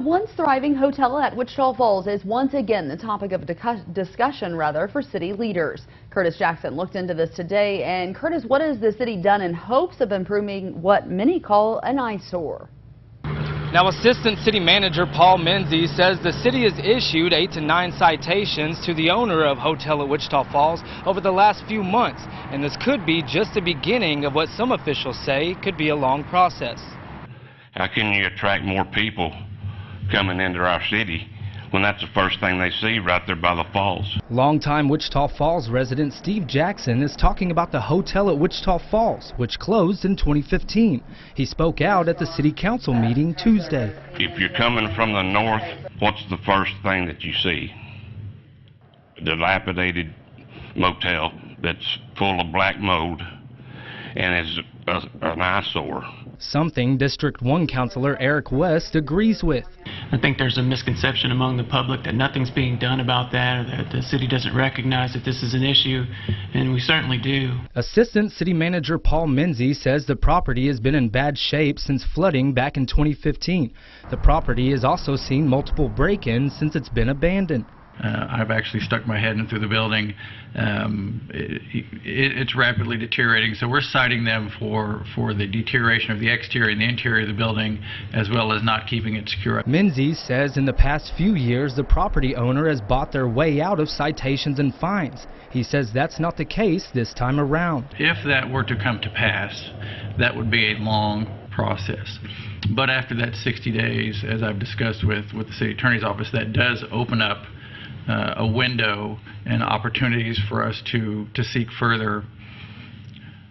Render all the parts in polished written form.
Once thriving hotel at Wichita Falls is once again the topic of discussion for city leaders. Curtis Jackson looked into this today. And Curtis, what has the city done in hopes of improving what many call an eyesore? Now, Assistant City Manager Paul Menzies says the city has issued 8 to 9 citations to the owner of Hotel at Wichita Falls over the last few months, and this could be just the beginning of what some officials say could be a long process. How can you attract more people coming into our city when that's the first thing they see right there by the falls? Longtime Wichita Falls resident Steve Jackson is talking about the hotel at Wichita Falls, which closed in 2015. He spoke out at the city council meeting Tuesday. If you're coming from the north, what's the first thing that you see? A dilapidated motel that's full of black mold and is an eyesore. Something District 1 Councilor Eric West agrees with. I think there's a misconception among the public that nothing's being done about that, or that the city doesn't recognize that this is an issue, and we certainly do. Assistant City Manager Paul Menzies says the property has been in bad shape since flooding back in 2015. The property has also seen multiple break-ins since it's been abandoned. I've actually stuck my head in through the building. It's rapidly deteriorating, so we're citing them for the deterioration of the exterior and the interior of the building, as well as not keeping it secure. Menzies says in the past few years the property owner has bought their way out of citations and fines. He says that's not the case this time around. If that were to come to pass, that would be a long process. But after that 60 days, as I've discussed with the city attorney's office, that does open up a window and opportunities for us to seek further,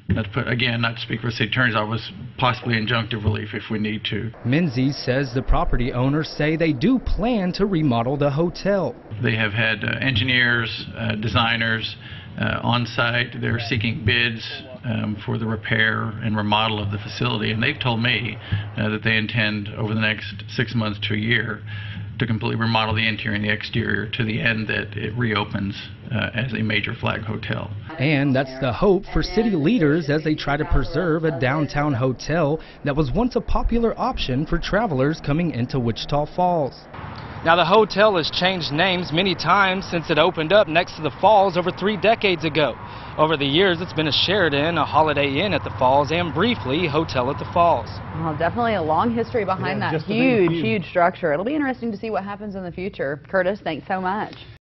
not to speak for the city attorney's office, possibly injunctive relief if we need to. Menzies says the property owners say they do plan to remodel the hotel. They have had engineers, designers on site. They're seeking bids for the repair and remodel of the facility, and they've told me that they intend over the next 6 months to a year to completely remodel the interior and the exterior to the end that it reopens as a major flag hotel. And that's the hope for city leaders as they try to preserve a downtown hotel that was once a popular option for travelers coming into Wichita Falls. Now, the hotel has changed names many times since it opened up next to the falls over 3 decades ago. Over the years, it's been a Sheraton, a Holiday Inn at the falls, and briefly, Hotel at the Falls. Well, definitely a long history behind that huge structure. It'll be interesting to see what happens in the future. Curtis, thanks so much.